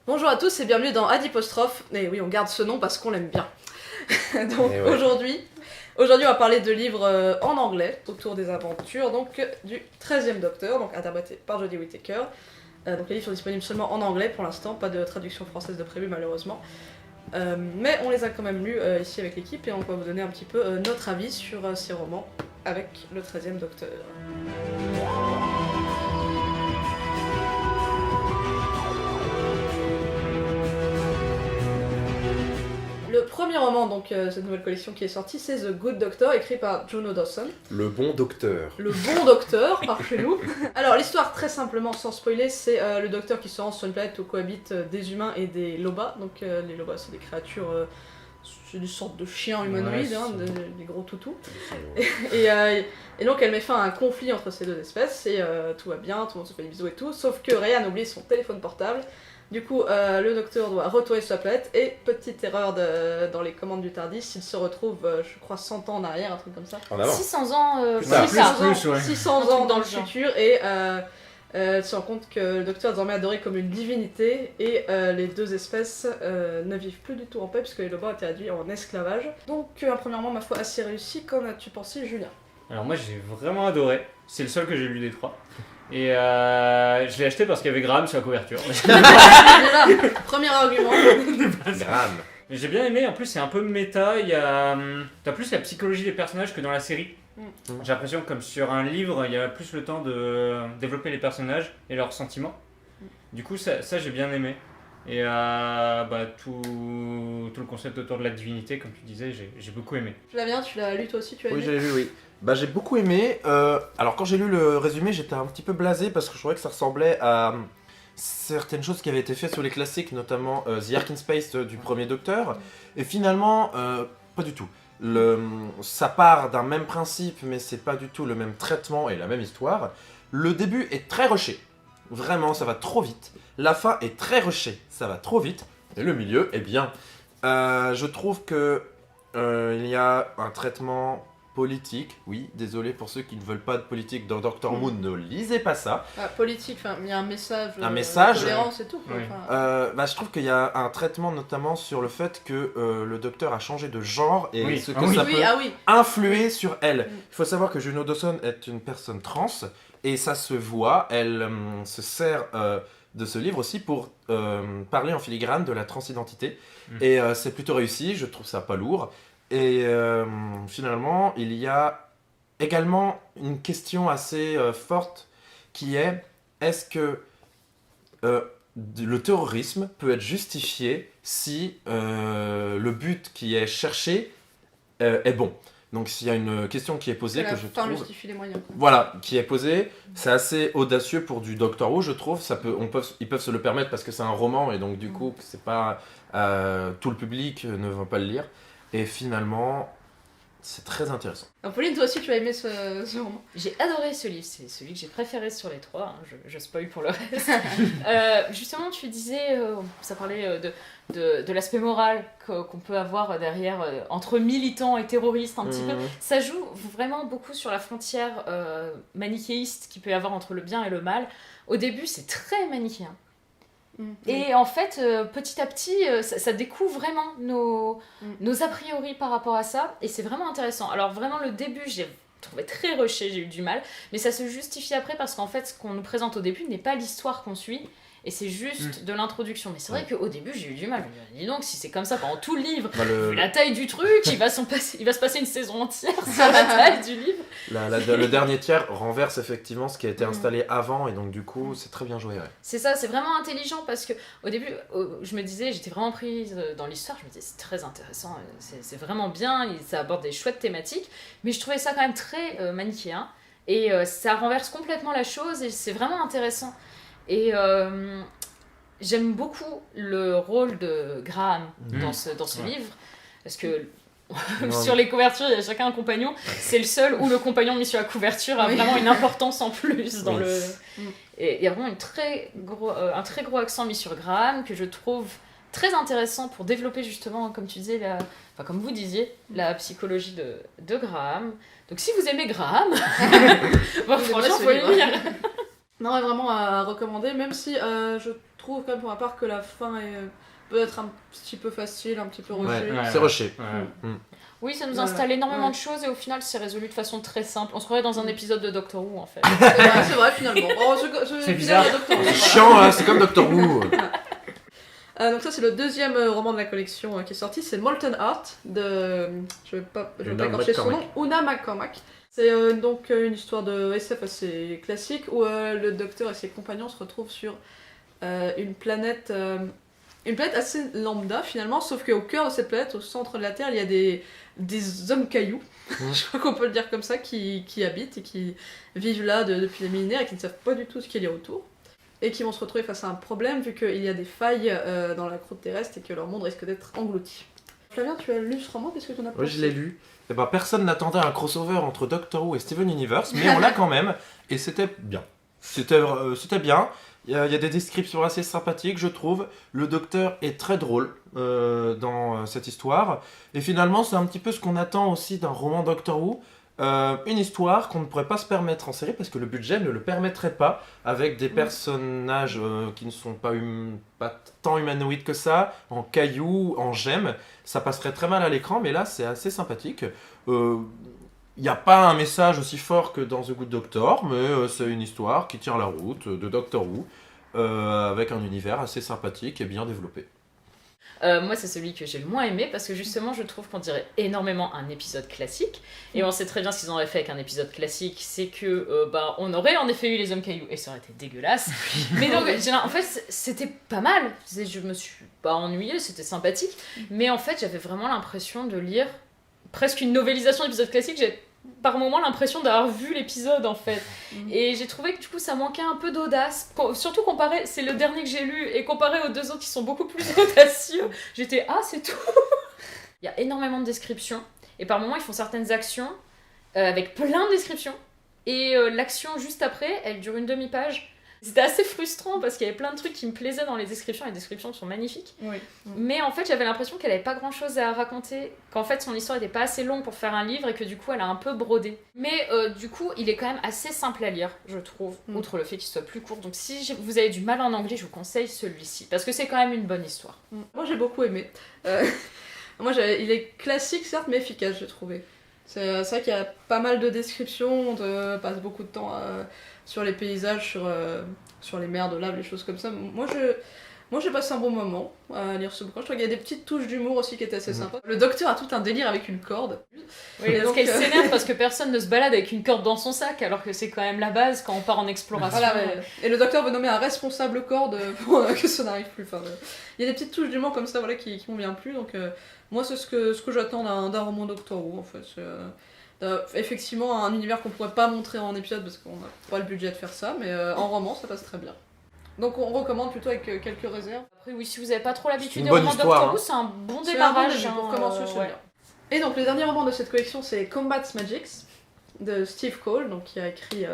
Bonjour à tous et bienvenue dans Adipostrophe. Et oui, on garde ce nom parce qu'on l'aime bien. Donc Et ouais. aujourd'hui, on va parler de livres en anglais autour des aventures donc du 13e Docteur, donc interprété par Jodie Whittaker. Donc les livres sont disponibles seulement en anglais pour l'instant, pas de traduction française de prévu malheureusement. Mais on les a quand même lus ici avec l'équipe et on va vous donner un petit peu notre avis sur ces romans avec le 13e Docteur. Le premier roman, donc cette nouvelle collection qui est sortie, c'est The Good Doctor, écrit par Juno Dawson. Le bon docteur. Le bon docteur, par chez nous. Alors l'histoire, très simplement, sans spoiler, c'est le docteur qui se rend sur une planète où cohabitent des humains et des lobas. Donc les lobas, c'est des créatures, c'est des sortes de chiens humanoïdes, Ouais, des gros toutous. Et donc elle met fin à un conflit entre ces deux espèces, et tout va bien, tout le monde se fait des bisous et tout, sauf que Ryan oublie son téléphone portable. Du coup, le docteur doit retourner sur sa planète, et petite erreur dans les commandes du TARDIS, il se retrouve, je crois, 100 ans en arrière, un truc comme ça. En avant. 600 ans, Plus tard. 600 Un truc ans dans dans le le genre. futur, et elle se rend compte que le docteur est désormais adoré comme une divinité, et les deux espèces ne vivent plus du tout en paix, puisque les lobos ont été réduits en esclavage. Donc, un premier roman, ma foi, assez réussi. Qu'en as-tu pensé, Julien? Alors moi j'ai vraiment adoré, c'est le seul que j'ai lu des trois. Et je l'ai acheté parce qu'il y avait Graham sur la couverture. Déjà, premier argument. Graham. Mais j'ai bien aimé, en plus c'est un peu méta, il y a... T'as plus la psychologie des personnages que dans la série. J'ai l'impression que comme sur un livre, il y a plus le temps de développer les personnages et leurs sentiments. Du coup ça j'ai bien aimé. Et tout le concept autour de la divinité, comme tu disais, j'ai beaucoup aimé. Flavien, tu l'as lu toi aussi, tu as Oui, aimé? j'ai lu, oui. J'ai beaucoup aimé. Alors, quand j'ai lu le résumé, j'étais un petit peu blasé parce que je trouvais que ça ressemblait à certaines choses qui avaient été faites sur les classiques, notamment The Ark in Space du premier Docteur. Et finalement, pas du tout. Ça part d'un même principe, mais c'est pas du tout le même traitement et la même histoire. Le début est très rushé. Vraiment, ça va trop vite. La fin est très rushée. Ça va trop vite. Et le milieu est bien. Je trouve que il y a un traitement politique. Oui, désolé pour ceux qui ne veulent pas de politique dans Doctor Moon, ne lisez pas ça. Politique, il y a un message, Un message, de tolérance et tout. Quoi. oui. Enfin, Je trouve qu'il y a un traitement notamment sur le fait que le docteur a changé de genre et Oui. ce que Ah oui. ça oui, peut ah oui. influer sur elle. Mm. Il faut savoir que Juno Dawson est une personne trans et ça se voit. Elle se sert de ce livre aussi pour parler en filigrane de la transidentité. Et c'est plutôt réussi, je trouve ça pas lourd. Et finalement, il y a également une question assez forte qui est-ce que le terrorisme peut être justifié si le but qui est cherché est bon. Donc s'il y a une question qui est posée Que que la je fin trouve... justifie les moyens. Quoi. Voilà, qui est posée, c'est assez audacieux pour du Doctor Who, je trouve. Ils peuvent se le permettre parce que c'est un roman et donc du coup, c'est pas tout le public ne va pas le lire. Et finalement, c'est très intéressant. Alors, Pauline, toi aussi, tu as aimé ce roman. J'ai adoré ce livre, c'est celui que j'ai préféré sur les trois, hein, je spoil pour le reste. Justement, tu disais, ça parlait de l'aspect moral qu'on peut avoir derrière, entre militants et terroristes un petit peu. Ça joue vraiment beaucoup sur la frontière manichéiste qu'il peut y avoir entre le bien et le mal. Au début, c'est très manichéen. Et en fait, petit à petit, ça découvre vraiment nos a priori par rapport à ça, et c'est vraiment intéressant. Alors vraiment, le début, j'ai trouvé très rushé, j'ai eu du mal, mais ça se justifie après parce qu'en fait, ce qu'on nous présente au début n'est pas l'histoire qu'on suit, et c'est juste de l'introduction. Mais c'est vrai qu'au début, j'ai eu du mal. Je me dis, dis donc, si c'est comme ça pendant tout le livre, vu la taille du truc, il va se passer une saison entière sur la taille du livre. Le dernier tiers renverse effectivement ce qui a été installé avant et donc du coup, c'est très bien joué. Ouais. C'est ça, c'est vraiment intelligent parce que au début, je me disais, j'étais vraiment prise dans l'histoire, je me disais c'est très intéressant, c'est vraiment bien, ça aborde des chouettes thématiques, mais je trouvais ça quand même très manichéen et ça renverse complètement la chose et c'est vraiment intéressant. Et j'aime beaucoup le rôle de Graham dans ce livre parce que sur les couvertures, il y a chacun un compagnon. C'est le seul où le compagnon mis sur la couverture a vraiment une importance en plus dans le. Et il y a vraiment un très gros accent mis sur Graham que je trouve très intéressant pour développer justement, comme tu disais, comme vous disiez, la psychologie de Graham. Donc si vous aimez Graham, franchement, faut le lire. Non, vraiment à recommander, même si je trouve quand même pour ma part que la fin est peut-être un petit peu facile, un petit peu rushée. Ouais. C'est rushé. Ouais. Oui, ça nous Voilà. installe énormément Ouais. de choses et au final c'est résolu de façon très simple. On se croirait dans un épisode de Doctor Who en fait. C'est vrai finalement. Oh, C'est bizarre. C'est chiant, hein, c'est comme Doctor Who. Donc ça c'est le deuxième roman de la collection qui est sorti, c'est Molten Heart de, je vais pas Una écorcher son nom, McCormack. Una McCormack. C'est donc une histoire de SF assez classique où le docteur et ses compagnons se retrouvent sur une planète assez lambda finalement, sauf qu'au cœur de cette planète, au centre de la Terre, il y a des hommes cailloux, je crois qu'on peut le dire comme ça, qui habitent et qui vivent là depuis des millénaires et qui ne savent pas du tout ce qu'il y a autour. Et qui vont se retrouver face à un problème vu qu'il y a des failles dans la croûte terrestre et que leur monde risque d'être englouti. Flavien, tu as lu ce roman, qu'est-ce que tu en as pensé? Oui, je l'ai lu. Eh ben, personne n'attendait un crossover entre Doctor Who et Steven Universe, mais on l'a quand même, et c'était bien. C'était bien. Il y a des descriptions assez sympathiques, je trouve. Le Docteur est très drôle dans cette histoire. Et finalement, c'est un petit peu ce qu'on attend aussi d'un roman Doctor Who. Une histoire qu'on ne pourrait pas se permettre en série parce que le budget ne le permettrait pas, avec des personnages qui ne sont pas tant humanoïdes que ça, en cailloux, en gemmes. Ça passerait très mal à l'écran, mais là c'est assez sympathique. Il n'y a pas un message aussi fort que dans The Good Doctor, mais c'est une histoire qui tient la route de Doctor Who, avec un univers assez sympathique et bien développé. Moi, c'est celui que j'ai le moins aimé parce que justement, je trouve qu'on dirait énormément un épisode classique. Et on sait très bien ce qu'ils auraient fait avec un épisode classique, c'est que on aurait en effet eu les hommes cailloux et ça aurait été dégueulasse. Mais donc, en fait, c'était pas mal. Je me suis pas ennuyée, c'était sympathique. Mais en fait, j'avais vraiment l'impression de lire presque une novélisation d'épisode classique. J'ai par moments l'impression d'avoir vu l'épisode en fait. Et j'ai trouvé que du coup ça manquait un peu d'audace. Surtout comparé, c'est le dernier que j'ai lu, et comparé aux deux autres qui sont beaucoup plus audacieux, j'étais c'est tout. Il y a énormément de descriptions, et par moments ils font certaines actions avec plein de descriptions, et l'action juste après, elle dure une demi-page. C'était assez frustrant parce qu'il y avait plein de trucs qui me plaisaient dans les descriptions sont magnifiques. Oui. Mais en fait, j'avais l'impression qu'elle avait pas grand chose à raconter, qu'en fait son histoire était pas assez longue pour faire un livre et que du coup elle a un peu brodé. Mais du coup, il est quand même assez simple à lire, je trouve, outre le fait qu'il soit plus court. Donc si vous avez du mal en anglais, je vous conseille celui-ci parce que c'est quand même une bonne histoire. Moi j'ai beaucoup aimé. Il est classique certes, mais efficace, j'ai trouvé. C'est vrai qu'il y a pas mal de descriptions, on passe beaucoup de temps sur les paysages, sur les mers de lave, les choses comme ça. Moi j'ai passé un bon moment à lire ce bouquin. Je trouve qu'il y a des petites touches d'humour aussi qui étaient assez sympas. Le docteur a tout un délire avec une corde. Oui, parce donc, qu'elle s'énerve parce que personne ne se balade avec une corde dans son sac, alors que c'est quand même la base quand on part en exploration. Voilà, et le docteur veut nommer un responsable corde pour que ça n'arrive plus. Enfin, il y a des petites touches d'humour comme ça voilà, qui m'ont bien plu. Donc moi c'est ce que j'attends d'un roman Doctor Who en fait. Effectivement un univers qu'on pourrait pas montrer en épisode parce qu'on n'a pas le budget de faire ça, mais en roman ça passe très bien. Donc on recommande plutôt avec quelques réserves. Après oui, si vous avez pas trop l'habitude C'est une des bonne romans histoire, Doctor Who, hein. c'est un bon C'est démarrage. un bon début pour commencer, c'est bien. Et donc le dernier roman de cette collection c'est Combat's Magics de Steve Cole, donc qui a écrit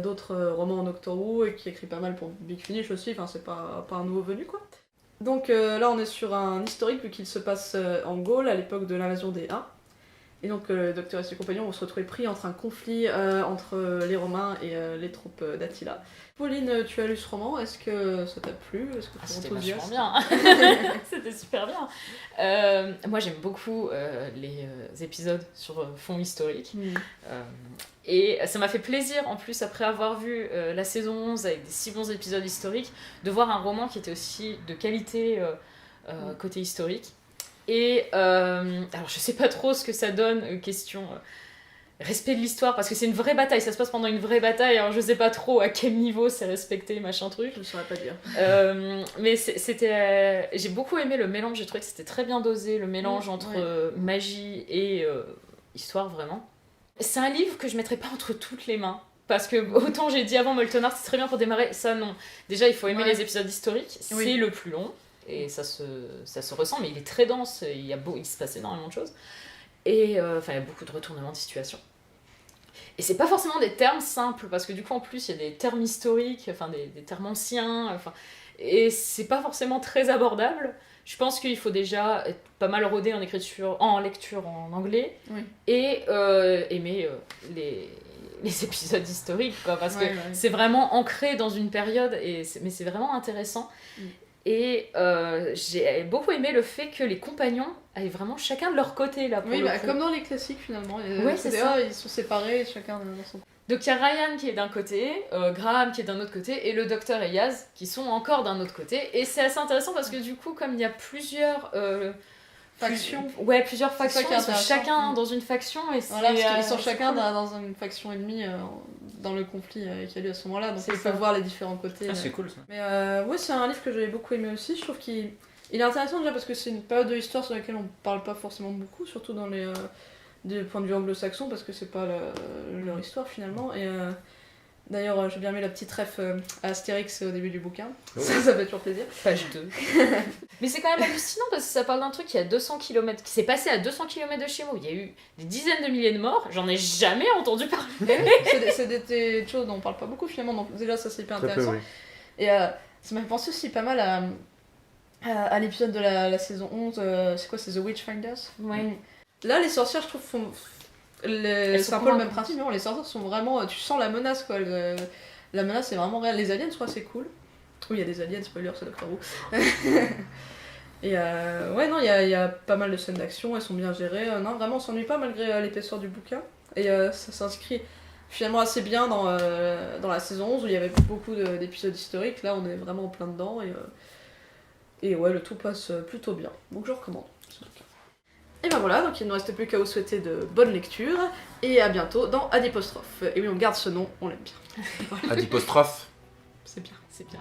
d'autres romans en Doctor Who et qui écrit pas mal pour Big Finish aussi, enfin c'est pas un nouveau venu quoi. Donc là on est sur un historique vu qu'il se passe en Gaule à l'époque de l'invasion des Huns. Et donc le docteur et ses compagnons vont se retrouver pris entre un conflit entre les Romains et les troupes d'Attila. Pauline, tu as lu ce roman, est-ce que ça t'a plu? Est-ce que tu es C'était enthousiaste? vachement bien. C'était super bien. Moi j'aime beaucoup les épisodes sur fond historique. Et ça m'a fait plaisir en plus après avoir vu la saison 11 avec des si bons épisodes historiques de voir un roman qui était aussi de qualité côté historique. Et alors je sais pas trop ce que ça donne, question respect de l'histoire, parce que c'est une vraie bataille, ça se passe pendant une vraie bataille, alors je sais pas trop à quel niveau c'est respecté, machin truc. Je ne saurais pas dire. Mais c'était, j'ai beaucoup aimé le mélange, j'ai trouvé que c'était très bien dosé, le mélange entre magie et histoire vraiment. C'est un livre que je mettrais pas entre toutes les mains. Parce que autant j'ai dit avant Molten Heart c'est très bien pour démarrer, ça non. Déjà il faut aimer les épisodes historiques, c'est le plus long. Et ça se ressent, mais il est très dense, il se passe énormément de choses. Et il y a beaucoup de retournements de situation. Et c'est pas forcément des termes simples, parce que du coup en plus il y a des termes historiques, enfin des termes anciens, et c'est pas forcément très abordable. Je pense qu'il faut déjà être pas mal rodé en lecture en anglais, et aimer les épisodes historiques, quoi, parce que Ouais. c'est vraiment ancré dans une période, mais c'est vraiment intéressant. Et j'ai beaucoup aimé le fait que les compagnons avaient vraiment chacun de leur côté, là, pour Oui, le bah, coup. comme dans les classiques finalement. Ouais, c'est ça. Ils sont séparés, chacun dans son. Donc il y a Ryan qui est d'un côté, Graham qui est d'un autre côté, et le docteur et Yaz qui sont encore d'un autre côté. Et c'est assez intéressant parce que du coup, comme il y a plusieurs Factions. plusieurs C'est ça factions, qui est ils sont intéressant. chacun dans une faction. Et Voilà, parce qu'ils c'est sont chacun cool. dans une faction ennemie dans le conflit qui a lieu à ce moment-là, donc C'est ils ça. peuvent voir les différents côtés. Ah, c'est cool ça. Mais ouais, c'est un livre que j'avais beaucoup aimé aussi. Je trouve qu'il est intéressant déjà parce que c'est une période de l'histoire sur laquelle on parle pas forcément beaucoup, surtout dans les du point de vue anglo-saxon, parce que c'est pas leur histoire finalement. Et d'ailleurs, j'ai bien aimé la petite ref à Astérix au début du bouquin. Oh. Ça fait toujours plaisir. Page 2. Mais c'est quand même hallucinant parce que ça parle d'un truc qui s'est passé à 200 km de chez moi. Il y a eu des dizaines de milliers de morts. J'en ai jamais entendu parler. C'est des choses dont on parle pas beaucoup finalement, donc déjà ça c'est hyper Très peu, intéressant. oui. Et ça m'a fait penser aussi pas mal à l'épisode de la saison 11, c'est quoi, c'est The Witchfinders. Ouais. Là, les sorcières, je trouve, Elles c'est sont un peu le même convaincantes. principe, mais les sorcières sont vraiment. Tu sens la menace, quoi. La menace est vraiment réelle. Les aliens, je trouve, c'est cool. Oui, il y a des aliens, spoiler, c'est Doctor Who. Et ouais, non, il y a pas mal de scènes d'action, elles sont bien gérées. Non, vraiment, on s'ennuie pas malgré l'épaisseur du bouquin. Et ça s'inscrit finalement assez bien dans la saison 11 où il y avait beaucoup d'épisodes historiques. Là, on est vraiment en plein dedans. Et ouais, le tout passe plutôt bien. Donc, je recommande ce bouquin. Et ben voilà, donc il ne reste plus qu'à vous souhaiter de bonnes lectures. Et à bientôt dans Adipostrophe. Et oui, on garde ce nom, on l'aime bien. Adipostrophe. C'est bien. C'est bien.